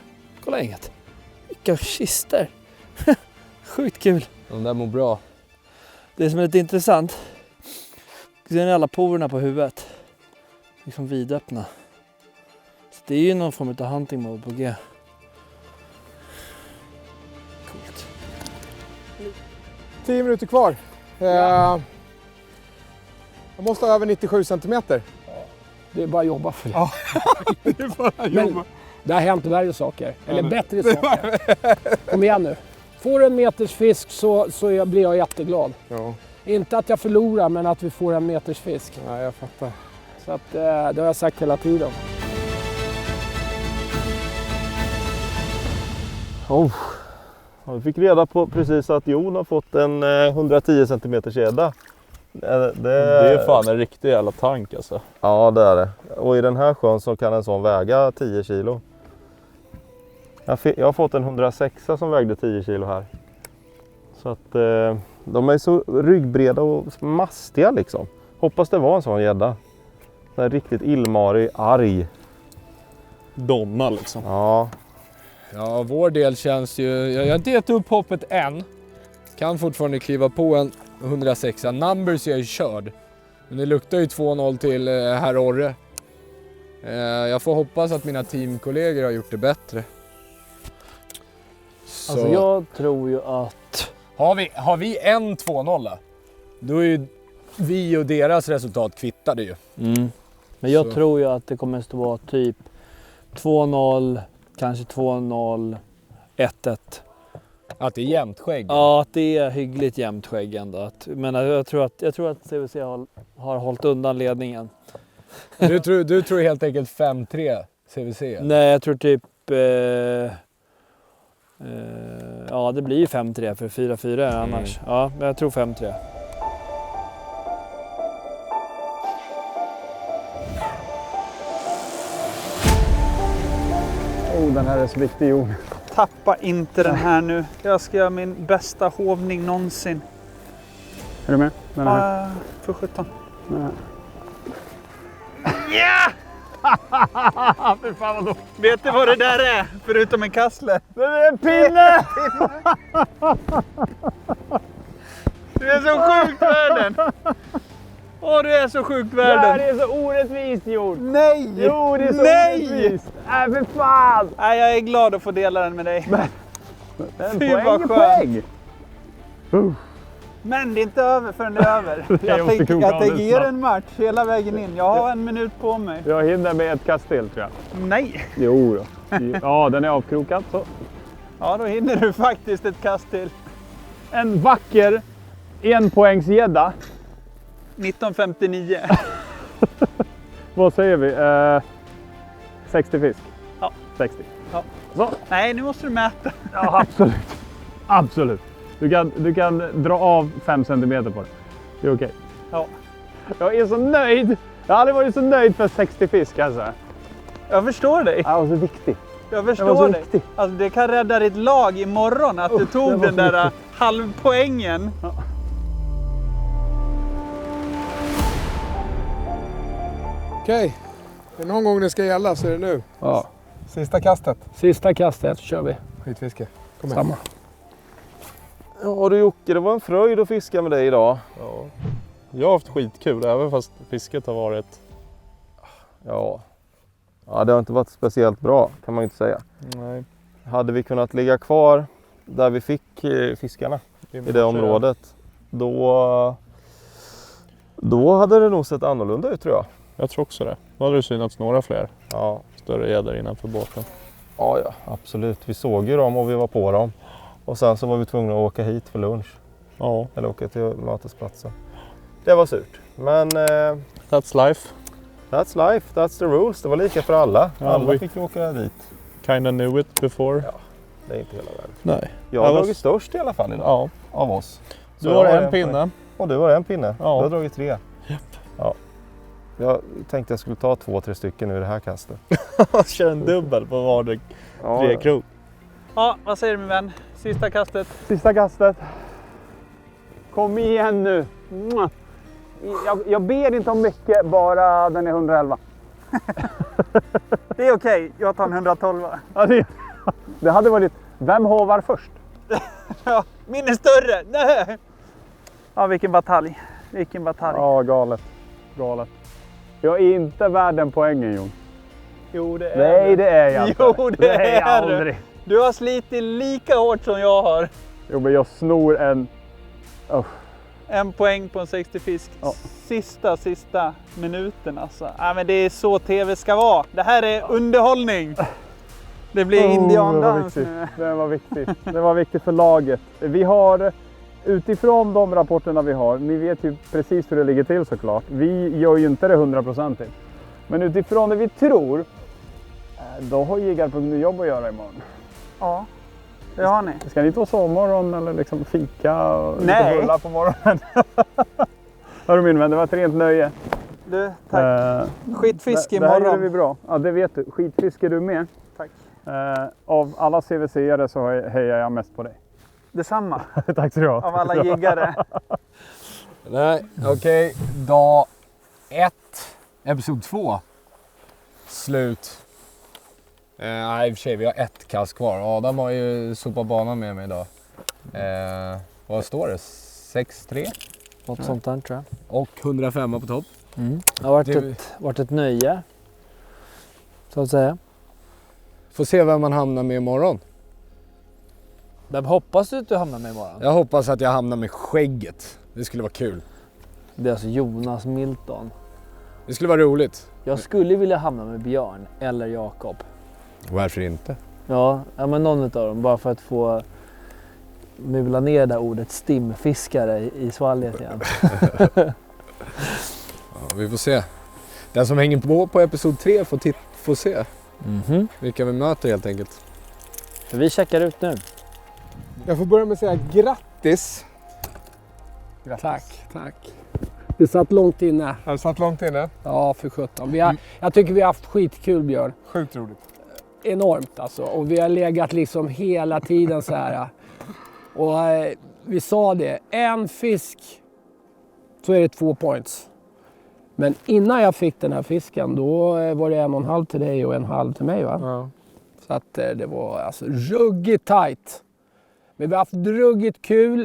inget. Vilka kister. Sjukt kul. De där mår bra. Det som är lite intressant. Ser ni alla porerna på huvudet? Liksom vidöppna. Så det är ju någon form av hunting mode på G. Coolt. 10 minuter kvar. Jag måste ha över 97 centimeter. Det är bara att jobba för det. Ja, det är bara att jobba. Men det har hänt värre saker. Eller bättre saker. Kom igen nu. Får du en meters fisk så blir jag jätteglad. Ja. Inte att jag förlorar, men att vi får en meters fisk. Ja, jag fattar. Så att, det har jag sagt hela tiden. Oh. Ja, vi fick reda på precis att Jon har fått en 110 cm gädda. Det är fan en riktig jävla tank alltså. Ja, det är det. Och i den här sjön så kan en sån väga 10 kilo. Jag har fått en 106 som vägde 10 kilo här. Så att de är så ryggbreda och mastiga liksom. Hoppas det var en sån gädda. En riktigt illmarig, arg. Donna liksom. Ja. Ja, vår del känns ju... Jag har inte gett upp hoppet än. Kan fortfarande kliva på en 106. Numbers är ju körd. Men det luktar ju 2-0 till herr Orre. Jag får hoppas att mina teamkollegor har gjort det bättre. Så. Alltså jag tror ju att... Har vi en 2-0, då är ju vi och deras resultat kvittade ju. Mm. Men jag Så. tror ju att det kommer att stå typ 2-0, kanske 2-0, 1-1. Att det är jämnt skägg? Ja, att det är hyggligt jämnt skägg ändå. Men jag tror att CVC har hållit undan ledningen. Du tror helt enkelt 5-3 CVC? Nej, jag tror typ... ja, det blir ju 5-3 för 4-4 annars. Ja, men jag tror 5-3. Den här är så viktig, Jon. Tappa inte den här nu. Jag ska göra min bästa hovning någonsin. Är du med? Den här. För 17. Ja! Fy fan vad då. Vet du vad det där är? Förutom en kassler. Det är en pinne! Du är så sjukt världen. Åh, du är så sjukt Det här världen. är så orättvist, Jon. Nej! Jo, det är så Nej! orättvist. Nej, för fan! Nej, jag är glad att få dela den med dig. En Fy, poäng vad är skönt. poäng. Men det är inte över förrän det är över. Jag måste koka av tänker det ge snabbt. en match hela vägen in. Jag har 1 minut på mig. Jag hinner med ett kast till, tror jag. Nej! Jo då. Ja, den är avkrokad. Så. Ja, då hinner du faktiskt ett kast till. En vacker 1-poängsgädda. 1959. Vad säger vi? 60 fisk? Ja. 60. Ja. Så. Nej, nu måste du mäta. Ja, absolut. Absolut. Du kan dra av 5 centimeter på det. Det är okej. Ja. Jag är så nöjd. Jag har aldrig varit så nöjd för 60 fisk alltså. Jag förstår dig. Det var så viktigt. Jag Det var så förstår dig. viktigt. Alltså, det kan rädda ditt lag imorgon att du det tog var den så där viktigt. halvpoängen. Okej, är det någon gång det ska gälla så är det nu. Ja. Sista kastet. Sista kastet kör vi. Skitfiske. Kom igen. Samma. Ja du Jocke, det var en fröjd att fiska med dig idag. Ja. Jag har haft skitkul även fast fisket har varit... Ja, det har inte varit speciellt bra kan man inte säga. Nej. Hade vi kunnat ligga kvar där vi fick fiskarna i det området, då hade det nog sett annorlunda ut tror jag. Jag tror också det. Då hade det synats några fler Ja, större gäddor innanför båten. ja, absolut. Vi såg ju dem och vi var på dem. Och sen så var vi tvungna att åka hit för lunch. Ja, Eller åka till mötesplatsen. Det var surt. Men that's life. that's life, that's the rules. Det var lika för alla. Ja, Alla vi- fick ju åka dit. Kinda knew it before. Ja. Det är inte hela världen. Nej. Jag har Jag var- dragit störst i alla fall idag. Ja. Av oss. Så Du jag har en poäng. pinne. Och du har en pinne. Ja. Du har dragit 3. Ja. Jag tänkte jag skulle ta 2-3 stycken ur det här kastet. Kör en dubbel på var tre krok. Ja, vad säger du min vän? Sista kastet. Sista kastet. Kom igen nu. Mwah. Jag ber inte om mycket, bara den är 111. Det är okej, jag tar en 112. Ja, det hade varit... Vem hovar först? Ja, min är större! Nej. Ja, vilken batalj. Vilken batalj. Ja, galet. Galet. Jag är inte värd den poängen, Jon. Jo, det är Nej, du. det är jag inte. Jo, det är jag är du. aldrig. Du har slitit lika hårt som jag har. Jo, men jag snor en... En poäng på en 60 fisk. Ja. Sista minuten alltså. Ja, men det är så tv ska vara. Det här är underhållning. Det blir indiandans nu. Den var viktig. Den var viktig för laget. Vi har, utifrån de rapporterna vi har, ni vet ju precis hur det ligger till såklart. Vi gör ju inte det 100%. Men utifrån det vi tror, då har Jägarpunkten jobb att göra imorgon. Ja, det har ni. Ska ni ta sovmorgon eller liksom fika och Nej. lite bullar på morgonen? Hörru min vän, det var ett rent nöje. Du, tack. Skitfisk Det här gjorde vi imorgon. bra. Ja, det vet du. Skitfisk är du med. Tack. Av alla CVC-are så hejar jag mest på dig. Detsamma. Tack så du ha. Av alla jiggare. Nej, okej. Dag 1, episod 2. Slut. Nej, i och för sig, vi har 1 kast kvar. Adam har ju sopat banan med mig idag. Vad står det? 6-3? Något sånt där tror jag. Och 105 på topp. Det har varit ett nöje. Så att säga. Får se vem man hamnar med imorgon. Vem hoppas du att du hamnar med imorgon? Jag hoppas att jag hamnar med skägget. Det skulle vara kul. Det är alltså Jonas Milton. Det skulle vara roligt. Jag skulle vilja hamna med Björn eller Jakob. Varför inte? Ja, men någon av dem. Bara för att få mula ner det där ordet stimfiskare i svalget igen. Ja, vi får se. Den som hänger på episod 3 får se vilka vi möter helt enkelt. För vi checkar ut nu. Jag får börja med att säga grattis. Tack. Det satt långt inne. Har du satt långt inne? Ja, för 17. Jag tycker vi har haft skitkul, Björn. Sjukt roligt. Enormt alltså. Och vi har legat liksom hela tiden så här. Och vi sa det, en fisk så är det 2 points. Men innan jag fick den här fisken då var det 1,5 till dig och 1,5 till mig va? Ja. Så att det var alltså ruggigt tajt. Men vi har haft ruggigt kul.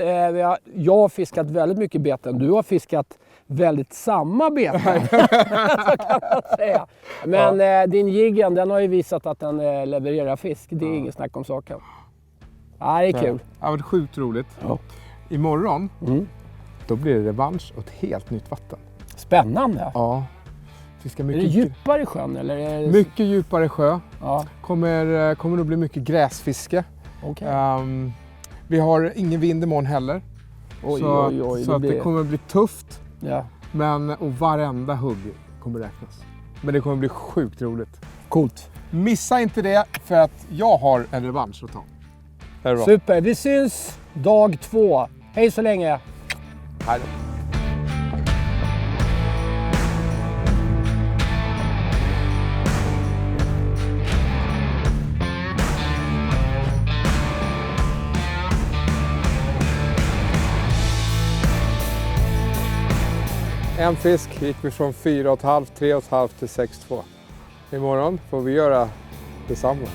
Jag har fiskat väldigt mycket beten. Du har fiskat väldigt samma beten. Så kan man säga. Men din jiggen den har ju visat att den levererar fisk. Det är inget snack om saken. Ja, det är kul. Det har varit sjukt roligt. Ja. Imorgon, då blir det revansch och ett helt nytt vatten. Spännande. Ja. Fiska Är det mycket, djupare i sjön eller? Är det... mycket djupare sjö. Ja, Kommer nog bli mycket gräsfiske. okej. Vi har ingen vind imorgon heller. Oj, så oj, oj, så det att blir- det kommer bli tufft. Ja. Och varenda hugg kommer räknas. Men det kommer bli sjukt roligt. Coolt. Missa inte det för att jag har en revansch att ta. Är det bra? Super, vi syns dag 2. Hej så länge. Hej då. En fisk gick vi från 4,5, 3,5 till 6,2. Imorgon får vi göra detsamma.